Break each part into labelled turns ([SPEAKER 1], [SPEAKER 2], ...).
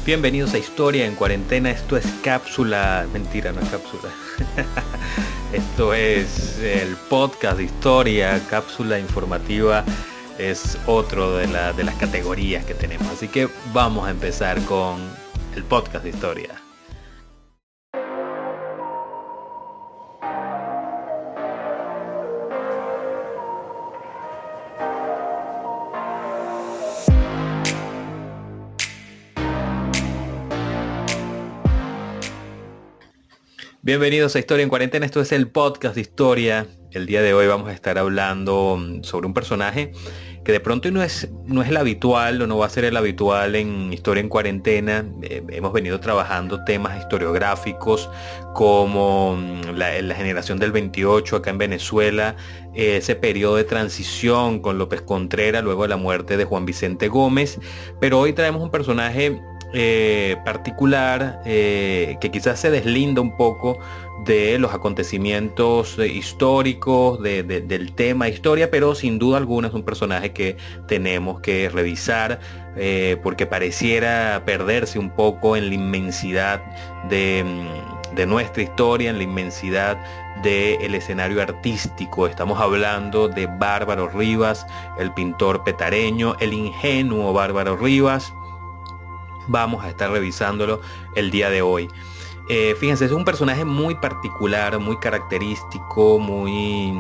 [SPEAKER 1] Bienvenidos a Historia en Cuarentena. Esto es cápsula. Mentira, no es cápsula. Esto es el podcast de historia. Cápsula informativa es otro de las categorías que tenemos. Así que vamos a empezar con el podcast de historia. Bienvenidos a Historia en Cuarentena, esto es el podcast de historia. El día de hoy vamos a estar hablando sobre un personaje que de pronto no es el habitual o no va a ser el habitual en Historia en Cuarentena. Hemos venido trabajando temas historiográficos como la generación del 28 acá en Venezuela, ese periodo de transición con López Contreras luego de la muerte de Juan Vicente Gómez, pero hoy traemos un personaje particular que quizás se deslinda un poco de los acontecimientos históricos del tema historia, pero sin duda alguna es un personaje que tenemos que revisar porque pareciera perderse un poco en la inmensidad de nuestra historia, en la inmensidad del escenario artístico. Estamos hablando de Bárbaro Rivas, el pintor petareño, el ingenuo Bárbaro Rivas. Vamos a estar revisándolo el día de hoy. Fíjense, es un personaje muy particular, muy característico, muy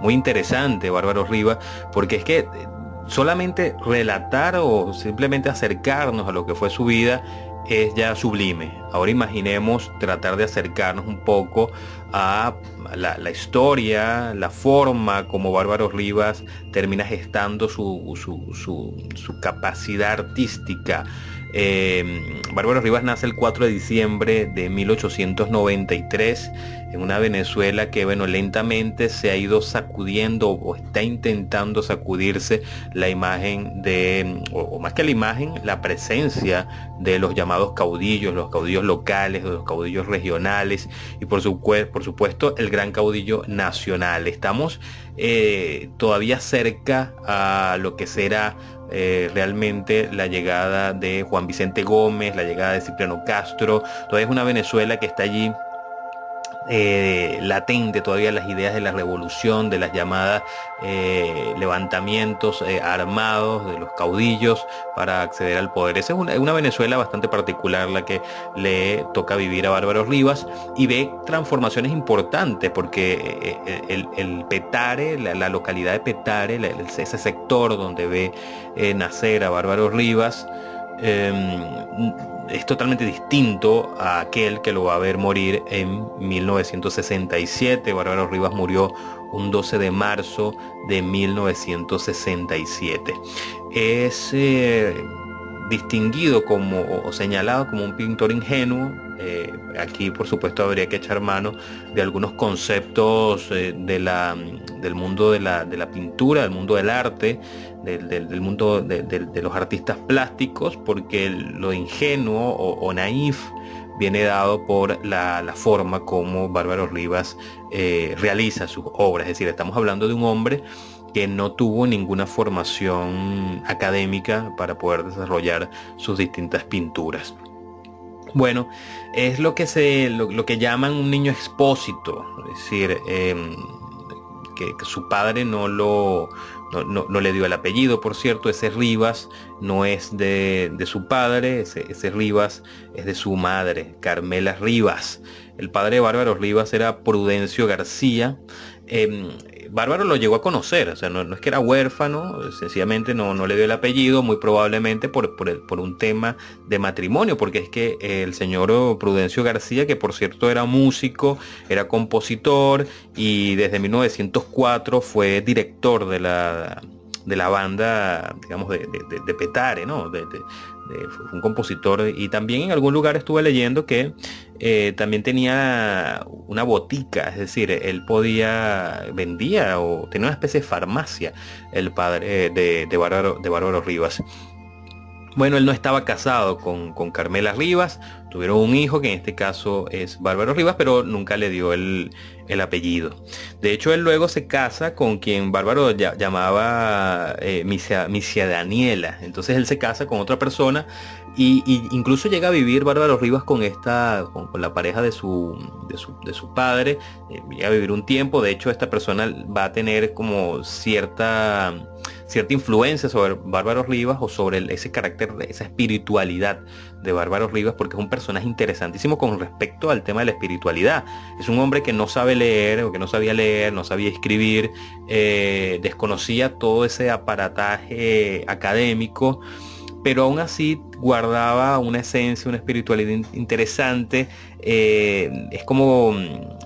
[SPEAKER 1] interesante, Bárbaro Rivas, porque es que solamente relatar o simplemente acercarnos a lo que fue su vida es ya sublime. Ahora imaginemos tratar de acercarnos un poco a la historia, la forma como Bárbaro Rivas termina gestando su capacidad artística. Bárbaro Rivas nace el 4 de diciembre de 1893 en una Venezuela que, lentamente se ha ido sacudiendo o está intentando sacudirse la imagen o más que la imagen, la presencia de los llamados caudillos, los caudillos locales, los caudillos regionales y por supuesto el gran caudillo nacional. Estamos todavía cerca a lo que será realmente la llegada de Juan Vicente Gómez, la llegada de Cipriano Castro. Todavía es una Venezuela que está allí latente todavía las ideas de la revolución, de las llamadas levantamientos armados de los caudillos para acceder al poder. Esa es una Venezuela bastante particular la que le toca vivir a Bárbaro Rivas, y ve transformaciones importantes porque el Petare, la localidad de Petare, ese sector donde ve nacer a Bárbaro Rivas, es totalmente distinto a aquel que lo va a ver morir en 1967. Bárbaro Rivas murió un 12 de marzo de 1967. Es distinguido o señalado como un pintor ingenuo. Aquí por supuesto habría que echar mano de algunos conceptos del mundo de la pintura, del mundo del arte, del mundo de los artistas plásticos, porque lo ingenuo o naif viene dado por la forma como Bárbaro Rivas realiza sus obras. Es decir, estamos hablando de un hombre que no tuvo ninguna formación académica para poder desarrollar sus distintas pinturas. Bueno, es lo que llaman un niño expósito, es decir, que su padre no le dio el apellido. Por cierto, ese Rivas no es de su padre, ese Rivas es de su madre, Carmela Rivas. El padre de Bárbaro Rivas era Prudencio García. Bárbaro lo llegó a conocer, o sea, no es que era huérfano, sencillamente no le dio el apellido, muy probablemente por un tema de matrimonio, porque es que el señor Prudencio García, que por cierto era músico, era compositor y desde 1904 fue director de la banda, digamos, de Petare, ¿no? Fue un compositor, y también en algún lugar estuve leyendo que también tenía una botica, es decir, él vendía o tenía una especie de farmacia, el padre de Bárbaro Rivas. Bueno, él no estaba casado con Carmela Rivas, Tuvieron un hijo que en este caso es Bárbaro Rivas, pero nunca le dio el apellido. De hecho, él luego se casa con quien Bárbaro llamaba Misia Daniela. Entonces él se casa con otra persona y incluso llega a vivir Bárbaro Rivas con la pareja de su padre. Llega a vivir un tiempo. De hecho, esta persona va a tener como cierta influencia sobre Bárbaro Rivas o sobre ese carácter, esa espiritualidad de Bárbaro Rivas, porque es un personaje interesantísimo con respecto al tema de la espiritualidad. Es un hombre que no sabe leer o que no sabía leer, no sabía escribir, desconocía todo ese aparataje académico, pero aún así guardaba una esencia, una espiritualidad interesante. Es como,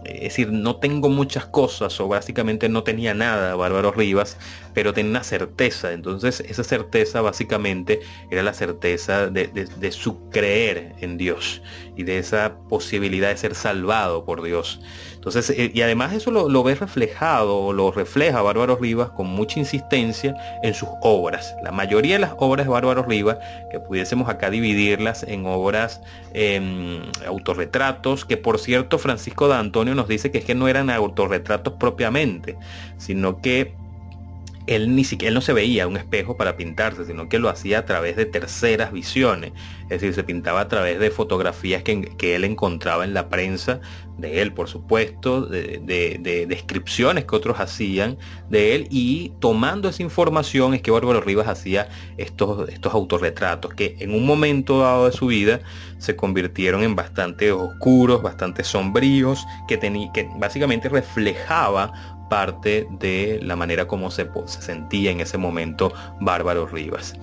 [SPEAKER 1] es decir, no tengo muchas cosas, o básicamente no tenía nada Bárbaro Rivas, pero tenía una certeza. Entonces esa certeza básicamente era la certeza de su creer en Dios y de esa posibilidad de ser salvado por Dios. Entonces, y además eso lo ves reflejado, o lo refleja Bárbaro Rivas con mucha insistencia en sus obras. La mayoría de las obras de Bárbaro Rivas, que pudiésemos acá dividirlas en obras, autorretratos, que por cierto Francisco de Antonio nos dice que es que no eran autorretratos propiamente, sino que él no se veía un espejo para pintarse, sino que lo hacía a través de terceras visiones. Es decir, se pintaba a través de fotografías que él encontraba en la prensa, de él por supuesto, de descripciones que otros hacían de él, y tomando esa información es que Bárbaro Rivas hacía estos autorretratos, que en un momento dado de su vida se convirtieron en bastante oscuros, bastante sombríos, que básicamente reflejaba parte de la manera como se sentía en ese momento Bárbaro Rivas.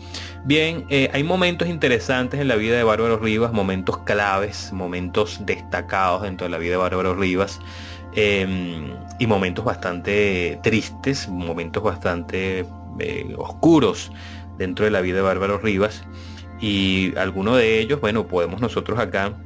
[SPEAKER 1] Bien, hay momentos interesantes en la vida de Bárbaro Rivas, momentos claves, momentos destacados dentro de la vida de Bárbaro Rivas, y momentos bastante tristes, momentos bastante oscuros dentro de la vida de Bárbaro Rivas, y algunos de ellos, bueno, podemos nosotros acá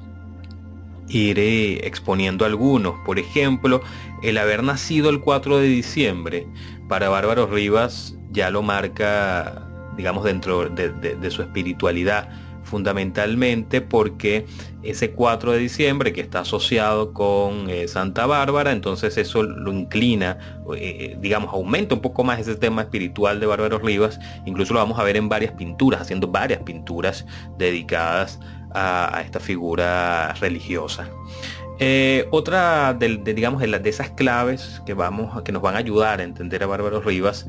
[SPEAKER 1] iré exponiendo algunos. Por ejemplo, el haber nacido el 4 de diciembre para Bárbaro Rivas ya lo marca, digamos, dentro de su espiritualidad, fundamentalmente porque ese 4 de diciembre que está asociado con Santa Bárbara, entonces eso lo inclina, digamos, aumenta un poco más ese tema espiritual de Bárbaro Rivas. Incluso lo vamos a ver en varias pinturas, haciendo varias pinturas dedicadas a esta figura religiosa. Otra digamos, de esas claves que nos van a ayudar a entender a Bárbaro Rivas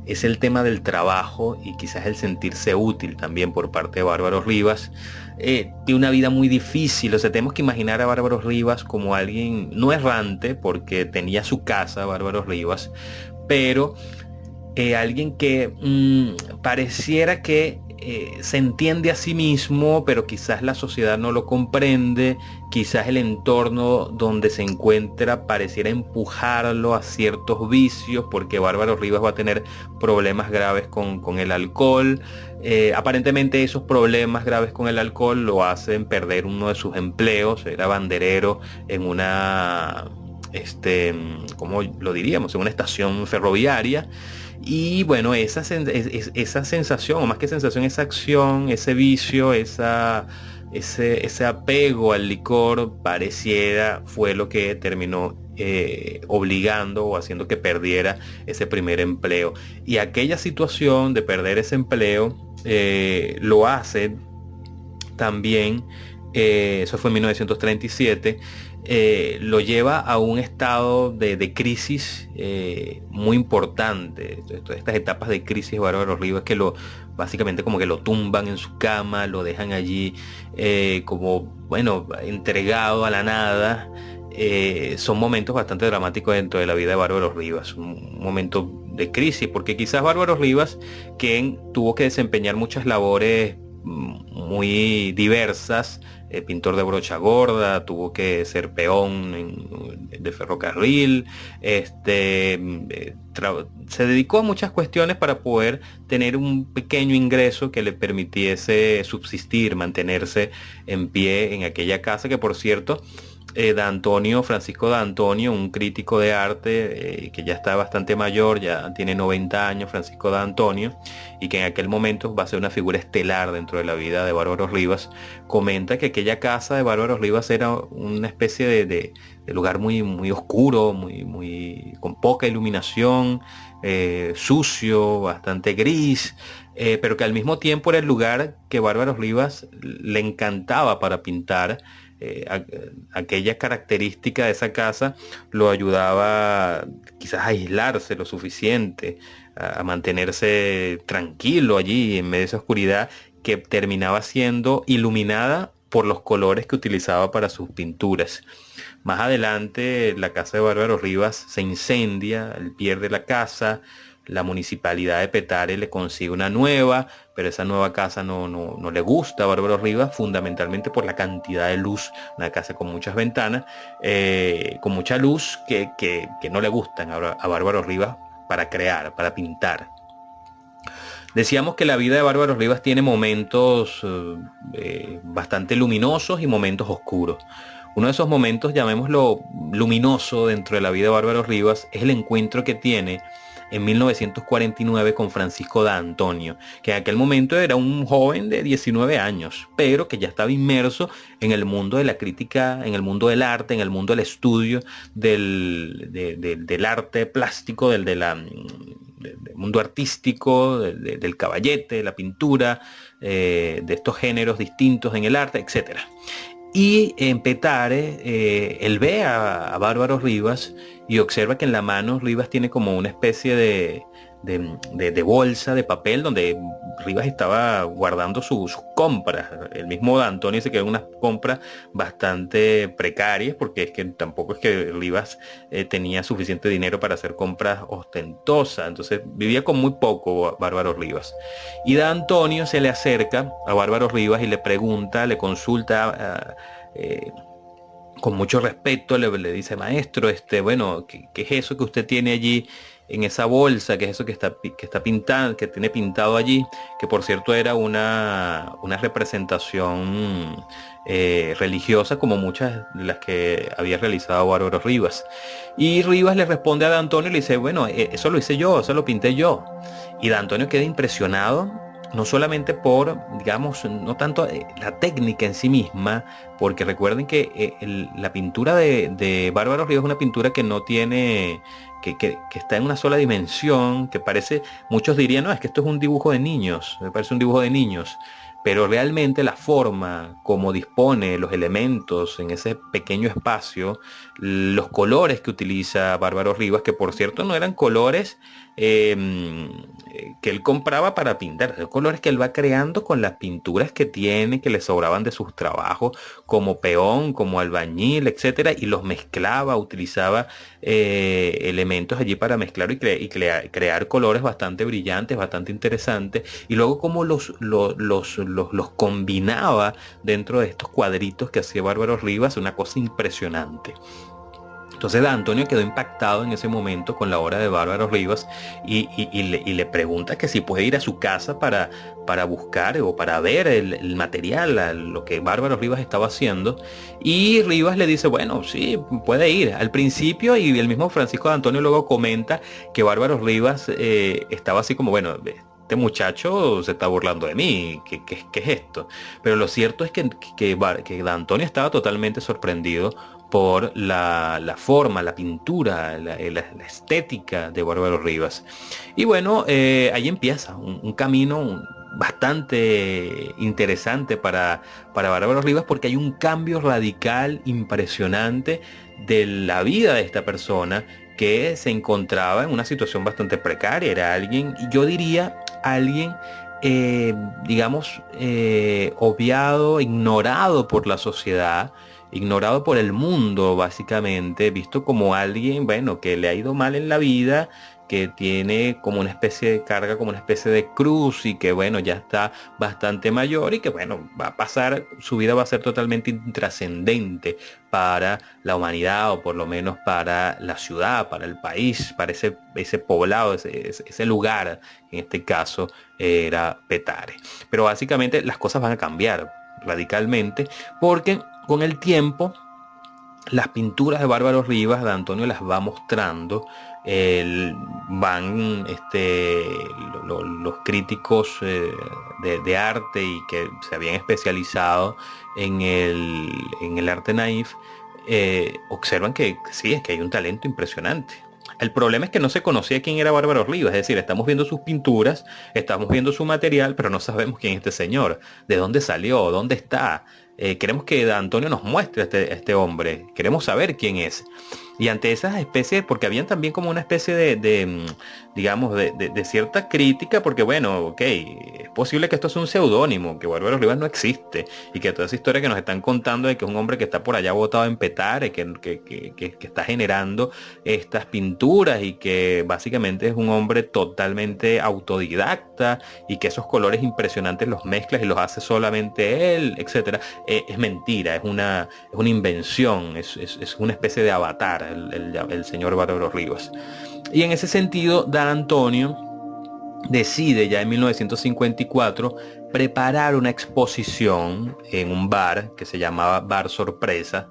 [SPEAKER 1] es el tema del trabajo y quizás el sentirse útil también por parte de Bárbaro Rivas. Tiene una vida muy difícil, o sea, tenemos que imaginar a Bárbaro Rivas como alguien no errante, porque tenía su casa Bárbaro Rivas, pero alguien que pareciera que se entiende a sí mismo, pero quizás la sociedad no lo comprende, quizás el entorno donde se encuentra pareciera empujarlo a ciertos vicios, porque Bárbaro Rivas va a tener problemas graves con el alcohol. Aparentemente esos problemas graves con el alcohol lo hacen perder uno de sus empleos. Era banderero en una, ¿cómo lo diríamos?, en una estación ferroviaria. Y bueno, esa sensación, o más que sensación, esa acción, ese vicio, ese apego al licor, pareciera fue lo que terminó obligando o haciendo que perdiera ese primer empleo. Y aquella situación de perder ese empleo lo hace también, eso fue en 1937, lo lleva a un estado de crisis muy importante. Estas etapas de crisis de Bárbaro Rivas que básicamente como que lo tumban en su cama, lo dejan allí como, bueno, entregado a la nada. Son momentos bastante dramáticos dentro de la vida de Bárbaro Rivas, un momento de crisis, porque quizás Bárbaro Rivas, quien tuvo que desempeñar muchas labores muy diversas, pintor de brocha gorda, tuvo que ser peón de ferrocarril, se dedicó a muchas cuestiones para poder tener un pequeño ingreso que le permitiese subsistir, mantenerse en pie en aquella casa, que por cierto Francisco D'Antonio, un crítico de arte que ya está bastante mayor, ya tiene 90 años, Francisco D'Antonio, y que en aquel momento va a ser una figura estelar dentro de la vida de Bárbaro Rivas, comenta que aquella casa de Bárbaro Rivas era una especie de lugar muy, muy oscuro, con poca iluminación, sucio, bastante gris, pero que al mismo tiempo era el lugar que Bárbaro Rivas le encantaba para pintar. Aquella característica de esa casa lo ayudaba quizás a aislarse lo suficiente, a mantenerse tranquilo allí en medio de esa oscuridad que terminaba siendo iluminada por los colores que utilizaba para sus pinturas. Más adelante la casa de Bárbaro Rivas se incendia, él pierde la casa, la municipalidad de Petare le consigue una nueva, pero esa nueva casa no le gusta a Bárbaro Rivas, fundamentalmente por la cantidad de luz, una casa con muchas ventanas, con mucha luz que no le gustan a Bárbaro Rivas para crear, para pintar. Decíamos que la vida de Bárbaro Rivas tiene momentos bastante luminosos y momentos oscuros. Uno de esos momentos, llamémoslo luminoso dentro de la vida de Bárbaro Rivas, es el encuentro que tiene en 1949 con Francisco D'Antonio, que en aquel momento era un joven de 19 años, pero que ya estaba inmerso en el mundo de la crítica, en el mundo del arte, en el mundo del estudio del arte plástico, del mundo artístico, del caballete, de la pintura, de estos géneros distintos en el arte, etcétera. Y en Petare, él ve a Bárbaro Rivas y observa que en la mano Rivas tiene como una especie de bolsa de papel donde Rivas estaba guardando sus compras. El mismo D'Antonio se quedó en unas compras bastante precarias porque es que tampoco es que Rivas tenía suficiente dinero para hacer compras ostentosas. Entonces vivía con muy poco Bárbaro Rivas. Y D'Antonio se le acerca a Bárbaro Rivas y le pregunta, le consulta con mucho respeto, le dice, maestro, bueno, ¿qué es eso que usted tiene allí en esa bolsa? ¿Qué es eso que está pintado, que tiene pintado allí? Que por cierto era una representación religiosa como muchas de las que había realizado Bárbaro Rivas. Y Rivas le responde a D'Antonio y le dice, bueno, eso lo hice yo, eso lo pinté yo. Y D'Antonio queda impresionado, no solamente por, digamos, no tanto la técnica en sí misma, porque recuerden que la pintura de Bárbaro Rivas es una pintura que no tiene, que está en una sola dimensión, que parece, muchos dirían, no, es que esto es un dibujo de niños, me parece un dibujo de niños, pero realmente la forma como dispone los elementos en ese pequeño espacio, los colores que utiliza Bárbaro Rivas, que por cierto no eran colores que él compraba para pintar, son colores que él va creando con las pinturas que tiene, que le sobraban de sus trabajos como peón, como albañil, etcétera, y los mezclaba, utilizaba elementos allí para mezclar crear colores bastante brillantes, bastante interesantes, y luego como los combinaba dentro de estos cuadritos que hacía Bárbaro Rivas, una cosa impresionante. Entonces Antonio quedó impactado en ese momento con la obra de Bárbaro Rivas y le pregunta que si puede ir a su casa para buscar o para ver el material, lo que Bárbaro Rivas estaba haciendo. Y Rivas le dice, bueno, sí, puede ir. Al principio, y el mismo Francisco de Antonio luego comenta que Bárbaro Rivas estaba así como, bueno, este muchacho se está burlando de mí, ¿qué es esto? Pero lo cierto es que Antonio estaba totalmente sorprendido por la forma, la pintura, la estética de Bárbaro Rivas. Y bueno, ahí empieza un camino bastante interesante para Bárbaro Rivas porque hay un cambio radical, impresionante de la vida de esta persona que se encontraba en una situación bastante precaria. Era alguien, yo diría, alguien digamos, obviado, ignorado por la sociedad, ignorado por el mundo, básicamente, visto como alguien, bueno, que le ha ido mal en la vida, que tiene como una especie de carga, como una especie de cruz y que, bueno, ya está bastante mayor y que, bueno, va a pasar, su vida va a ser totalmente intrascendente para la humanidad o por lo menos para la ciudad, para el país, para ese poblado, ese lugar, en este caso era Petare. Pero básicamente las cosas van a cambiar radicalmente porque con el tiempo las pinturas de Bárbaro Rivas, de Antonio las va mostrando. Van los críticos de arte y que se habían especializado en el arte naif, observan que sí, es que hay un talento impresionante. El problema es que no se conocía quién era Bárbaro Rivas, es decir, estamos viendo sus pinturas, estamos viendo su material, pero no sabemos quién es este señor, de dónde salió, dónde está. Queremos que Antonio nos muestre a este hombre, queremos saber quién es. Y ante esas especies, porque habían también como una especie digamos, de cierta crítica, porque bueno, ok, es posible que esto sea un seudónimo, que Bárbaro Rivas no existe, y que toda esa historia que nos están contando de que es un hombre que está por allá botado en Petare, que está generando estas pinturas y que básicamente es un hombre totalmente autodidacta y que esos colores impresionantes los mezclas y los hace solamente él, etcétera. Es mentira, es una invención, es una especie de avatar el señor Bárbaro Rivas. Y en ese sentido, Dan Antonio decide ya en 1954 preparar una exposición en un bar que se llamaba Bar Sorpresa,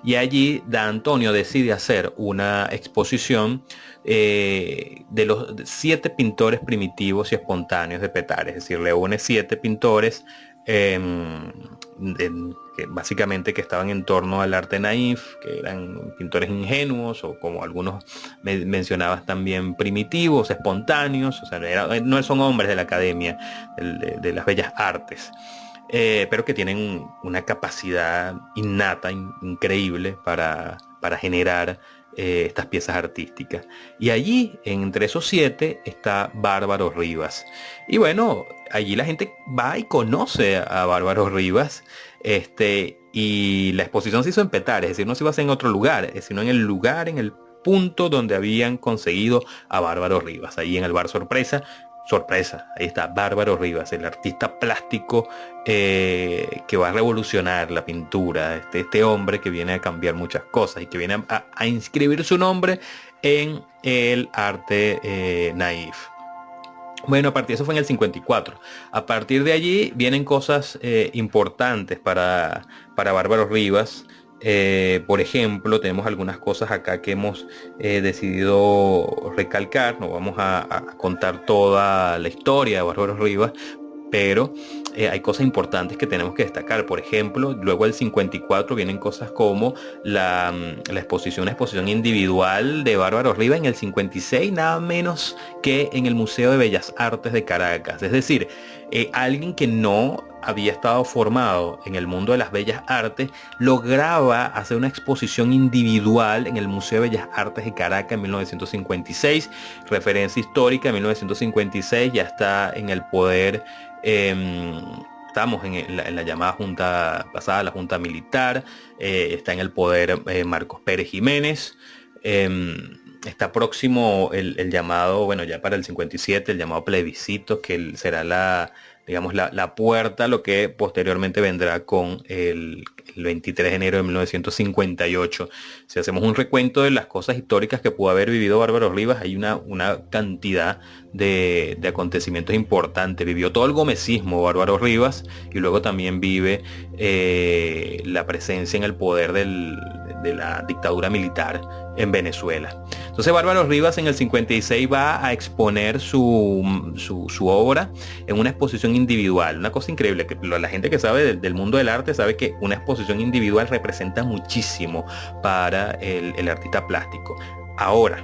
[SPEAKER 1] y allí Dan Antonio decide hacer una exposición de los 7 pintores primitivos y espontáneos de Petare, es decir, le une 7 pintores eh, que básicamente que estaban en torno al arte naif, que eran pintores ingenuos o como algunos mencionabas también primitivos, espontáneos, o sea, no son hombres de la academia de las bellas artes. Pero que tienen una capacidad innata, increíble para generar estas piezas artísticas. Y allí, entre esos 7, está Bárbaro Rivas. Y bueno, allí la gente va y conoce a Bárbaro Rivas. Y la exposición se hizo en Petare, es decir, no se iba a hacer en otro lugar, sino en el lugar, en el punto donde habían conseguido a Bárbaro Rivas, ahí en el Bar Sorpresa. Sorpresa, ahí está Bárbaro Rivas, el artista plástico que va a revolucionar la pintura, este hombre que viene a cambiar muchas cosas y que viene a inscribir su nombre en el arte naif. Bueno, a partir de eso fue en el 54. A partir de allí vienen cosas importantes para Bárbaro Rivas. Por ejemplo, tenemos algunas cosas acá que hemos decidido recalcar. No vamos a contar toda la historia de Bárbaro Rivas, pero hay cosas importantes que tenemos que destacar. Por ejemplo, luego del 54 vienen cosas como una exposición individual de Bárbaro Rivas en el 56, nada menos que en el Museo de Bellas Artes de Caracas. Es decir, alguien que no había estado formado en el mundo de las bellas artes lograba hacer una exposición individual en el Museo de Bellas Artes de Caracas en 1956. Referencia histórica: en 1956 ya está en el poder, estamos en la llamada junta pasada, la junta militar, está en el poder Marcos Pérez Jiménez. Está próximo el llamado, bueno, ya para el 57, el llamado plebiscito, que será digamos, la puerta a lo que posteriormente vendrá con el 23 de enero de 1958. Si hacemos un recuento de las cosas históricas que pudo haber vivido Bárbaro Rivas, hay una cantidad de acontecimientos importantes. Vivió todo el gomecismo Bárbaro Rivas, y luego también vive la presencia en el poder de la dictadura militar en Venezuela. Entonces Bárbaro Rivas en el 56 va a exponer su obra en una exposición individual. Una cosa increíble, que la gente que sabe del mundo del arte sabe que una exposición individual representa muchísimo para el artista plástico. Ahora,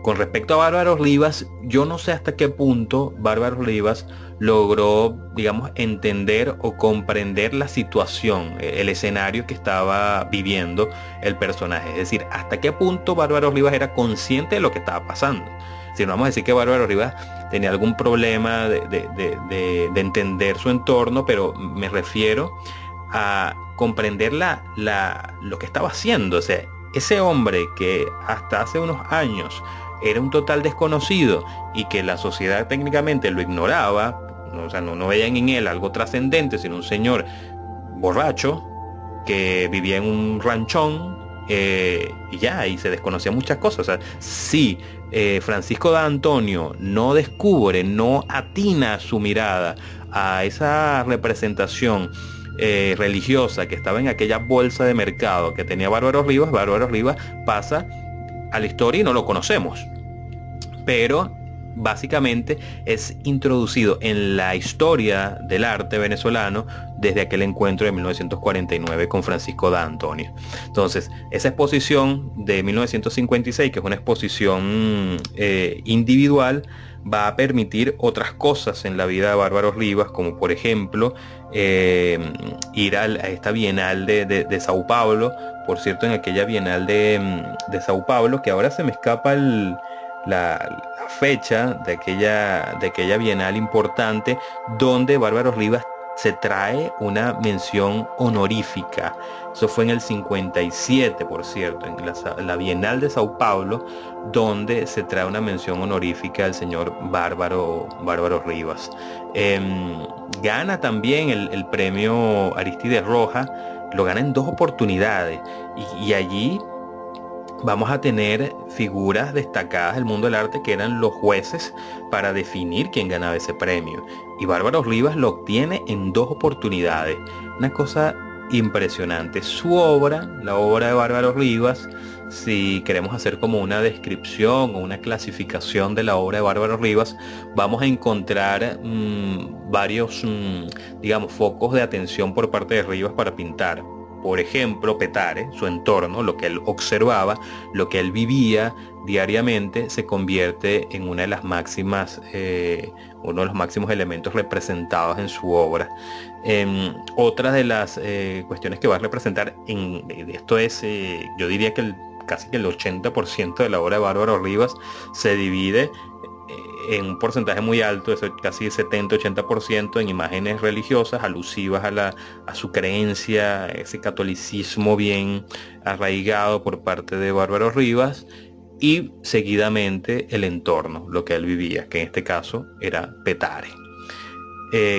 [SPEAKER 1] con respecto a Bárbaro Rivas, yo no sé hasta qué punto Bárbaro Rivas logró, digamos, entender o comprender la situación, el escenario que estaba viviendo el personaje. Es decir, hasta qué punto Bárbaro Rivas era consciente de lo que estaba pasando. Si no vamos a decir que Bárbaro Rivas tenía algún problema de entender su entorno, pero me refiero a comprender lo que estaba haciendo. O sea, ese hombre que hasta hace unos años era un total desconocido y que la sociedad técnicamente lo ignoraba, o sea, no veían en él algo trascendente, sino un señor borracho que vivía en un ranchón, y ya, y se desconocía muchas cosas. O sea, si Francisco de Antonio no descubre, no atina su mirada a esa representación religiosa que estaba en aquella bolsa de mercado que tenía Bárbaro Rivas pasa a la historia y no lo conocemos. Pero básicamente es introducido en la historia del arte venezolano desde aquel encuentro de 1949 con Francisco da Antonio. Entonces, esa exposición de 1956, que es una exposición individual, va a permitir otras cosas en la vida de Bárbaro Rivas, como por ejemplo ir a esta Bienal de Sao Paulo. Por cierto, en aquella Bienal de Sao Paulo, que ahora se me escapa la fecha de aquella Bienal importante, donde Bárbaro Rivas se trae una mención honorífica. Eso fue en el 57, por cierto, en la Bienal de Sao Paulo, donde se trae una mención honorífica al señor Bárbaro Rivas. Gana también el premio Aristides Rojas, lo gana en 2 oportunidades, y allí vamos a tener figuras destacadas del mundo del arte que eran los jueces para definir quién ganaba ese premio. Y Bárbaro Rivas lo obtiene en 2 oportunidades. Una cosa impresionante. Su obra, la obra de Bárbaro Rivas, si queremos hacer como una descripción o una clasificación de la obra de Bárbaro Rivas, vamos a encontrar varios, digamos, focos de atención por parte de Rivas para pintar. Por ejemplo, Petare, su entorno, lo que él observaba, lo que él vivía diariamente, se convierte en una de las máximas, uno de los máximos elementos representados en su obra. Otra de las cuestiones que va a representar esto es, yo diría que casi que el 80% de la obra de Bárbaro Rivas se divide en un porcentaje muy alto, eso casi 70-80%, en imágenes religiosas alusivas a su creencia, ese catolicismo bien arraigado por parte de Bárbaro Rivas, y seguidamente el entorno, lo que él vivía, que en este caso era Petare.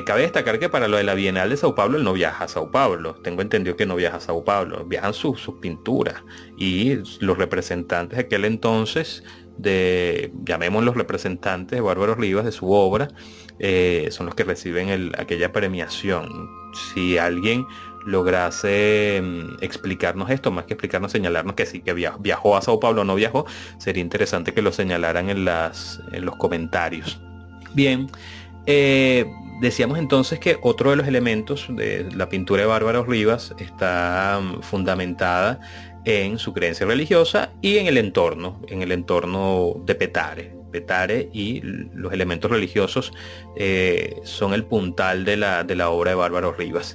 [SPEAKER 1] Cabe destacar que para lo de la Bienal de Sao Paulo él no viaja a Sao Paulo, tengo entendido que no viaja a Sao Paulo, viajan sus pinturas, y los representantes de aquel entonces, llamémoslos representantes de Bárbaro Rivas, de su obra, son los que reciben aquella premiación. Si alguien lograse explicarnos esto, más que explicarnos, señalarnos que sí, que viajó a Sao Paulo o no viajó, sería interesante que lo señalaran en los comentarios. Bien, decíamos entonces que otro de los elementos de la pintura de Bárbaro Rivas está fundamentada en su creencia religiosa y en el entorno de Petare, y los elementos religiosos son el puntal de la obra de Bárbaro Rivas.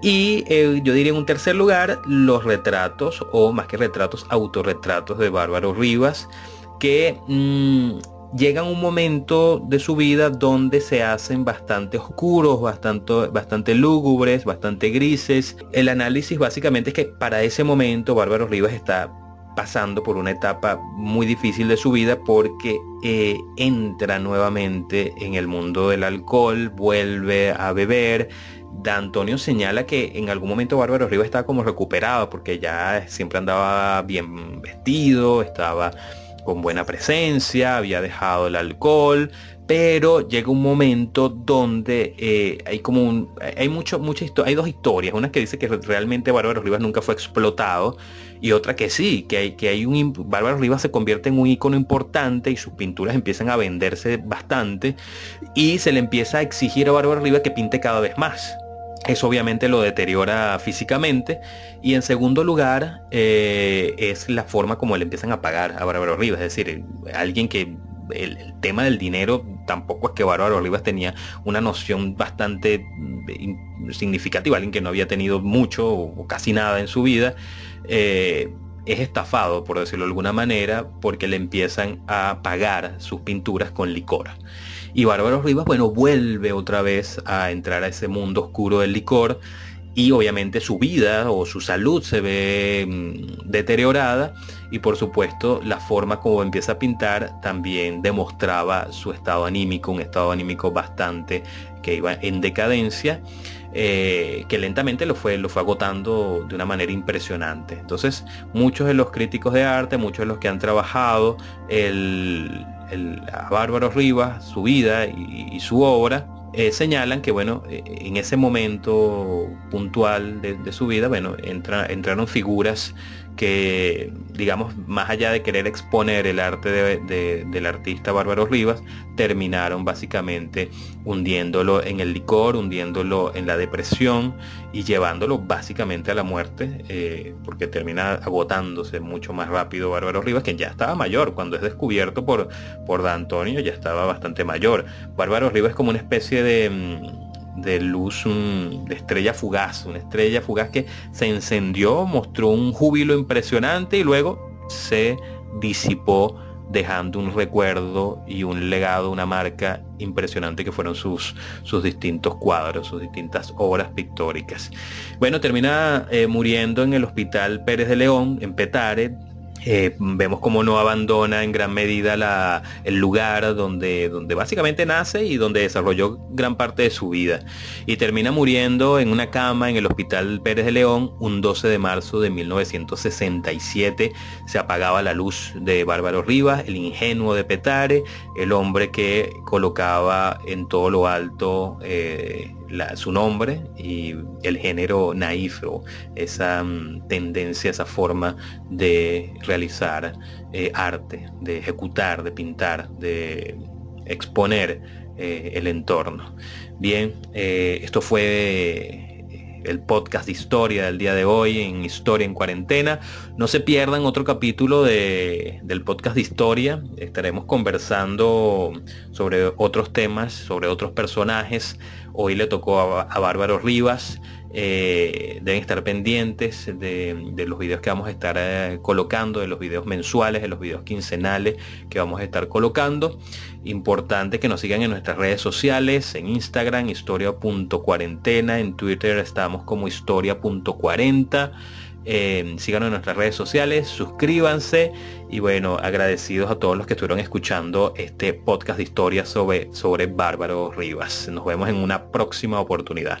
[SPEAKER 1] Y yo diría en un tercer lugar los retratos, o más que retratos, autorretratos de Bárbaro Rivas, que llegan a un momento de su vida donde se hacen bastante oscuros, bastante lúgubres, bastante grises. El análisis básicamente es que para ese momento Bárbaro Rivas está pasando por una etapa muy difícil de su vida, porque entra nuevamente en el mundo del alcohol, vuelve a beber. Da Antonio señala que en algún momento Bárbaro Rivas estaba como recuperado, porque ya siempre andaba bien vestido, estaba con buena presencia, había dejado el alcohol, pero llega un momento donde hay 2 historias, una que dice que realmente Bárbaro Rivas nunca fue explotado, y otra que sí, que Bárbaro Rivas se convierte en un ícono importante y sus pinturas empiezan a venderse bastante, y se le empieza a exigir a Bárbaro Rivas que pinte cada vez más. Eso obviamente lo deteriora físicamente. Y en segundo lugar, es la forma como le empiezan a pagar a Bárbaro Rivas. Es decir, alguien que el tema del dinero, tampoco es que Bárbaro Rivas tenía una noción bastante significativa. Alguien que no había tenido mucho o casi nada en su vida, es estafado, por decirlo de alguna manera, porque le empiezan a pagar sus pinturas con licor. Y Bárbaro Rivas, bueno, vuelve otra vez a entrar a ese mundo oscuro del licor, y obviamente su vida o su salud se ve deteriorada, y por supuesto la forma como empieza a pintar también demostraba su estado anímico, un estado anímico bastante que iba en decadencia, que lentamente lo fue agotando de una manera impresionante. Entonces, muchos de los críticos de arte, muchos de los que han trabajado a Bárbaro Rivas, su vida y su obra, señalan que, bueno, en ese momento puntual de su vida, bueno, entraron figuras que, digamos, más allá de querer exponer el arte del artista Bárbaro Rivas, terminaron básicamente hundiéndolo en el licor, hundiéndolo en la depresión y llevándolo básicamente a la muerte, porque termina agotándose mucho más rápido Bárbaro Rivas, quien ya estaba mayor. Cuando es descubierto por Da Antonio, ya estaba bastante mayor. Bárbaro Rivas es como una especie de luz, de estrella fugaz, una estrella fugaz que se encendió, mostró un júbilo impresionante y luego se disipó, dejando un recuerdo y un legado, una marca impresionante que fueron sus distintos cuadros, sus distintas obras pictóricas. Bueno, termina muriendo en el Hospital Pérez de León, en Petare. Vemos cómo no abandona en gran medida el lugar donde básicamente nace y donde desarrolló gran parte de su vida. Y termina muriendo en una cama en el Hospital Pérez de León un 12 de marzo de 1967. Se apagaba la luz de Bárbaro Rivas, el ingenuo de Petare, el hombre que colocaba en todo lo alto su nombre y el género naif, o esa tendencia, esa forma de realizar arte, de ejecutar, de pintar, de exponer el entorno. Bien, esto fue el podcast de historia del día de hoy en Historia en Cuarentena. No se pierdan otro capítulo del podcast de historia. Estaremos conversando sobre otros temas, sobre otros personajes. Hoy le tocó a Bárbaro Rivas. Deben estar pendientes de los videos que vamos a estar colocando, de los videos mensuales, de los videos quincenales que vamos a estar colocando. Importante que nos sigan en nuestras redes sociales, en Instagram, historia.cuarentena, en Twitter estamos como historia.40. Síganos en nuestras redes sociales, suscríbanse y bueno, agradecidos a todos los que estuvieron escuchando este podcast de historia sobre Bárbaro Rivas. Nos vemos en una próxima oportunidad.